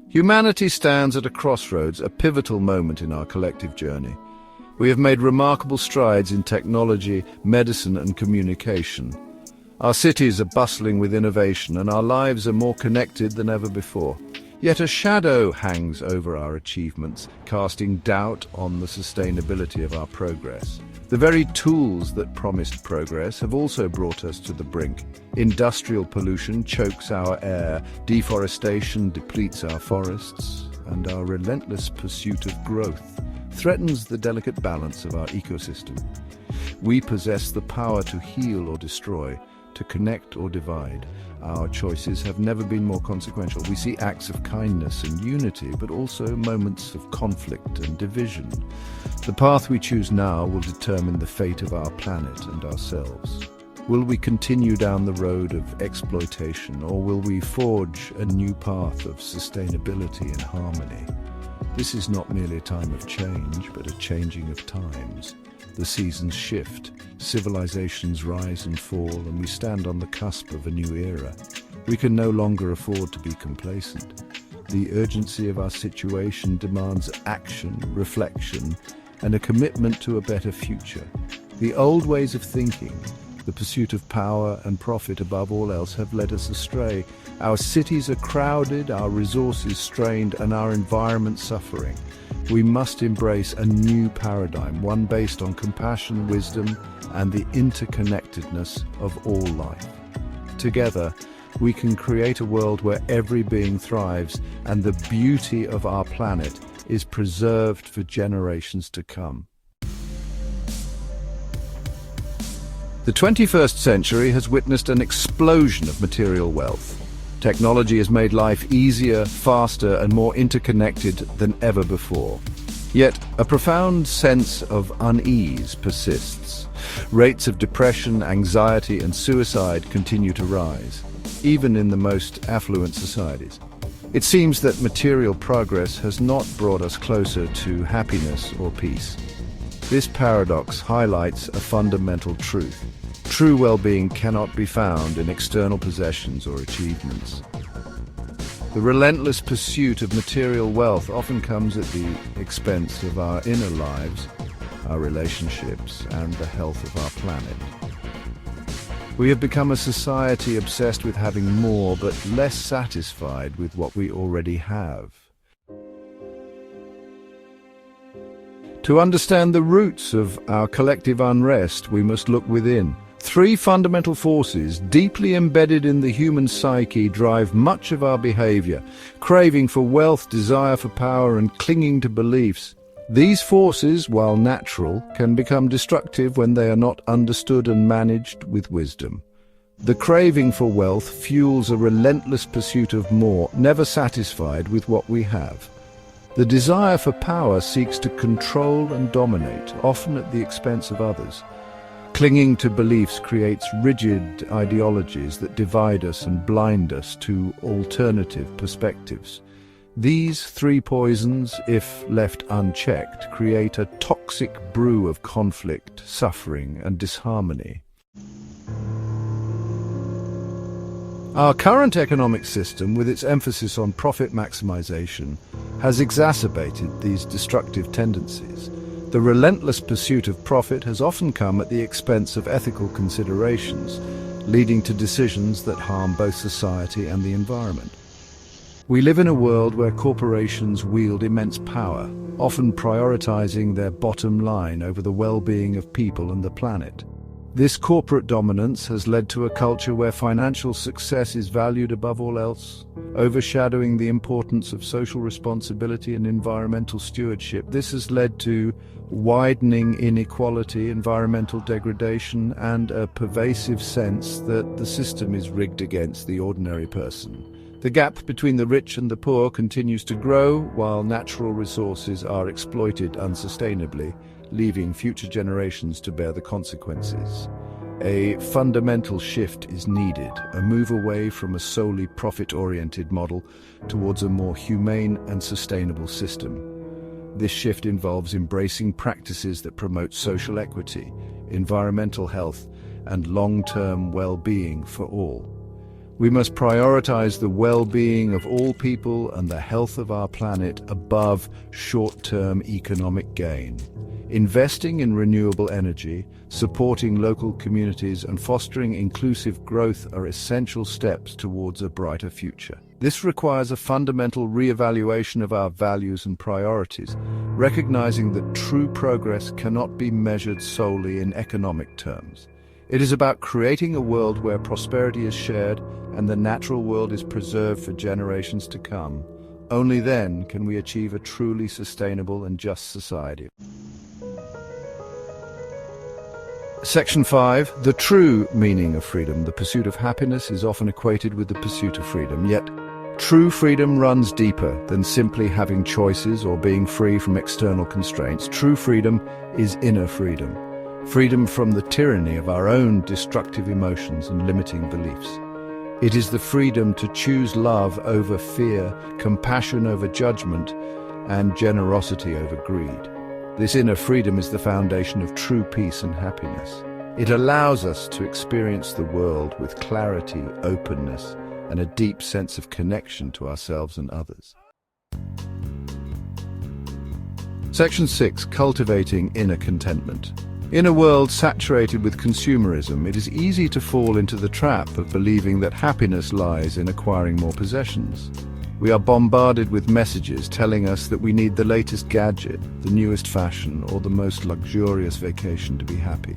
Humanity stands at a crossroads, a pivotal moment in our collective journey. We have made remarkable strides in technology, medicine, and communication. Our cities are bustling with innovation, and our lives are more connected than ever before. Yet a shadow hangs over our achievements, casting doubt on the sustainability of our progress. The very tools that promised progress have also brought us to the brink. Industrial pollution chokes our air, deforestation depletes our forests, and our relentless pursuit of growth threatens the delicate balance of our ecosystem. We possess the power to heal or destroy, to connect or divide. Our choices have never been more consequential. We see acts of kindness and unity, but also moments of conflict and division. The path we choose now will determine the fate of our planet and ourselves. Will we continue down the road of exploitation, or will we forge a new path of sustainability and harmony? This is not merely a time of change, but a changing of times. The seasons shift, civilizations rise and fall, and we stand on the cusp of a new era. We can no longer afford to be complacent. The urgency of our situation demands action, reflection, and a commitment to a better future. The old ways of thinking, the pursuit of power and profit above all else, have led us astray. Our cities are crowded, our resources strained, and our environment suffering. We must embrace a new paradigm, one based on compassion, wisdom, and the interconnectedness of all life. Together, we can create a world where every being thrives and the beauty of our planet is preserved for generations to come. The 21st century has witnessed an explosion of material wealth. Technology has made life easier, faster, and more interconnected than ever before. Yet, a profound sense of unease persists. Rates of depression, anxiety, and suicide continue to rise, even in the most affluent societies. It seems that material progress has not brought us closer to happiness or peace. This paradox highlights a fundamental truth. True well-being cannot be found in external possessions or achievements. The relentless pursuit of material wealth often comes at the expense of our inner lives, our relationships, and the health of our planet. We have become a society obsessed with having more, but less satisfied with what we already have. To understand the roots of our collective unrest, we must look within. Three fundamental forces deeply embedded in the human psyche drive much of our behavior: craving for wealth, desire for power, and clinging to beliefs. These forces, while natural, can become destructive when they are not understood and managed with wisdom. The craving for wealth fuels a relentless pursuit of more, never satisfied with what we have. The desire for power seeks to control and dominate, often at the expense of others. Clinging to beliefs creates rigid ideologies that divide us and blind us to alternative perspectives. These three poisons, if left unchecked, create a toxic brew of conflict, suffering, and disharmony. Our current economic system, with its emphasis on profit maximization, has exacerbated these destructive tendencies. The relentless pursuit of profit has often come at the expense of ethical considerations, leading to decisions that harm both society and the environment. We live in a world where corporations wield immense power, often prioritizing their bottom line over the well-being of people and the planet. This corporate dominance has led to a culture where financial success is valued above all else, overshadowing the importance of social responsibility and environmental stewardship. This has led to widening inequality, environmental degradation, and a pervasive sense that the system is rigged against the ordinary person. The gap between the rich and the poor continues to grow, while natural resources are exploited unsustainably, leaving future generations to bear the consequences. A fundamental shift is needed, a move away from a solely profit-oriented model towards a more humane and sustainable system. This shift involves embracing practices that promote social equity, environmental health, and long-term well-being for all. We must prioritize the well-being of all people and the health of our planet above short-term economic gain. Investing in renewable energy, supporting local communities, and fostering inclusive growth are essential steps towards a brighter future. This requires a fundamental re-evaluation of our values and priorities, recognizing that true progress cannot be measured solely in economic terms. It is about creating a world where prosperity is shared and the natural world is preserved for generations to come. Only then can we achieve a truly sustainable and just society. Section 5. The true meaning of freedom. The pursuit of happiness is often equated with the pursuit of freedom, yet true freedom runs deeper than simply having choices or being free from external constraints. True freedom is inner freedom. Freedom from the tyranny of our own destructive emotions and limiting beliefs. It is the freedom to choose love over fear, compassion over judgment, and generosity over greed. This inner freedom is the foundation of true peace and happiness. It allows us to experience the world with clarity, openness, and a deep sense of connection to ourselves and others. Section 6. Cultivating inner contentment. In a world saturated with consumerism, it is easy to fall into the trap of believing that happiness lies in acquiring more possessions. We are bombarded with messages telling us that we need the latest gadget, the newest fashion, or the most luxurious vacation to be happy.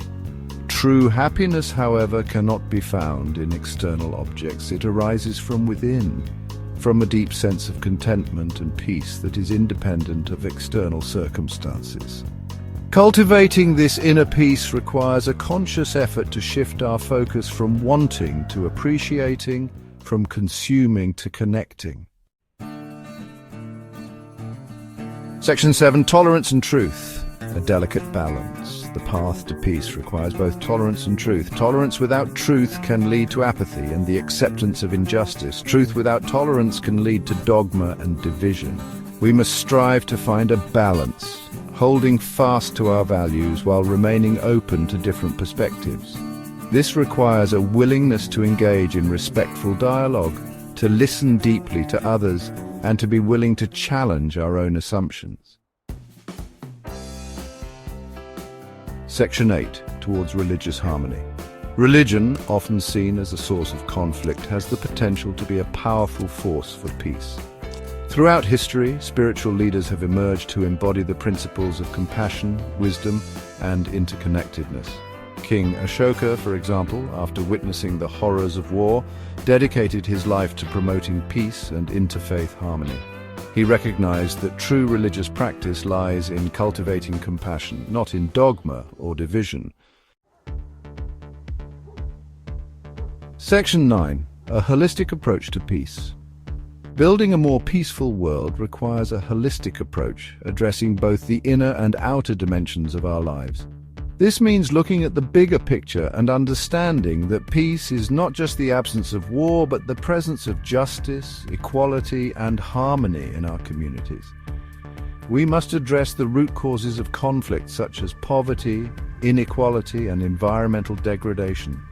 True happiness, however, cannot be found in external objects. It arises from within, from a deep sense of contentment and peace that is independent of external circumstances. Cultivating this inner peace requires a conscious effort to shift our focus from wanting to appreciating, from consuming to connecting. Section 7. Tolerance and truth. A delicate balance. The path to peace requires both tolerance and truth. Tolerance without truth can lead to apathy and the acceptance of injustice. Truth without tolerance can lead to dogma and division. We must strive to find a balance, holding fast to our values while remaining open to different perspectives. This requires a willingness to engage in respectful dialogue, to listen deeply to others, and to be willing to challenge our own assumptions. Section 8. Towards religious harmony. Religion, often seen as a source of conflict, has the potential to be a powerful force for peace. Throughout history, spiritual leaders have emerged to embody the principles of compassion, wisdom, and interconnectedness. King Ashoka, for example, after witnessing the horrors of war, dedicated his life to promoting peace and interfaith harmony. He recognized that true religious practice lies in cultivating compassion, not in dogma or division. Section 9. A holistic approach to peace. Building a more peaceful world requires a holistic approach, addressing both the inner and outer dimensions of our lives. This means looking at the bigger picture and understanding that peace is not just the absence of war, but the presence of justice, equality, and harmony in our communities. We must address the root causes of conflict, such as poverty, inequality, and environmental degradation.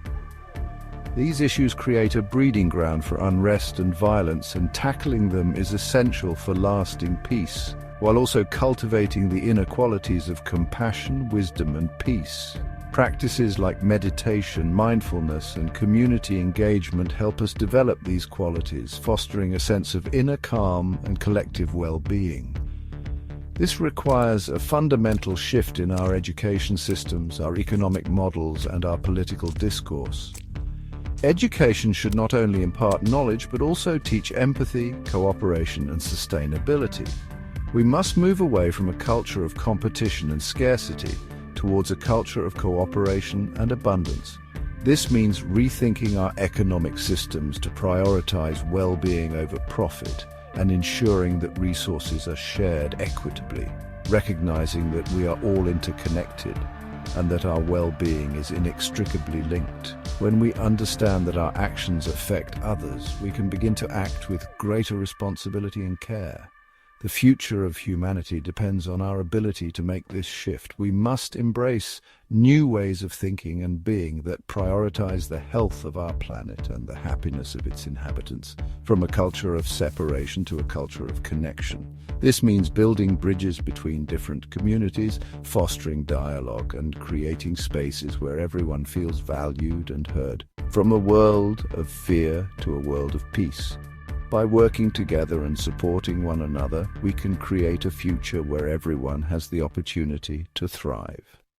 These issues create a breeding ground for unrest and violence, and tackling them is essential for lasting peace, while also cultivating the inner qualities of compassion, wisdom, and peace. Practices like meditation, mindfulness, and community engagement help us develop these qualities, fostering a sense of inner calm and collective well-being. This requires a fundamental shift in our education systems, our economic models, and our political discourse. Education should not only impart knowledge, but also teach empathy, cooperation, and sustainability. We must move away from a culture of competition and scarcity towards a culture of cooperation and abundance. This means rethinking our economic systems to prioritize well-being over profit and ensuring that resources are shared equitably, recognizing that we are all interconnected and that our well-being is inextricably linked. When we understand that our actions affect others, we can begin to act with greater responsibility and care. The future of humanity depends on our ability to make this shift. We must embrace new ways of thinking and being that prioritize the health of our planet and the happiness of its inhabitants, from a culture of separation to a culture of connection. This means building bridges between different communities, fostering dialogue, and creating spaces where everyone feels valued and heard. From a world of fear to a world of peace. By working together and supporting one another, we can create a future where everyone has the opportunity to thrive.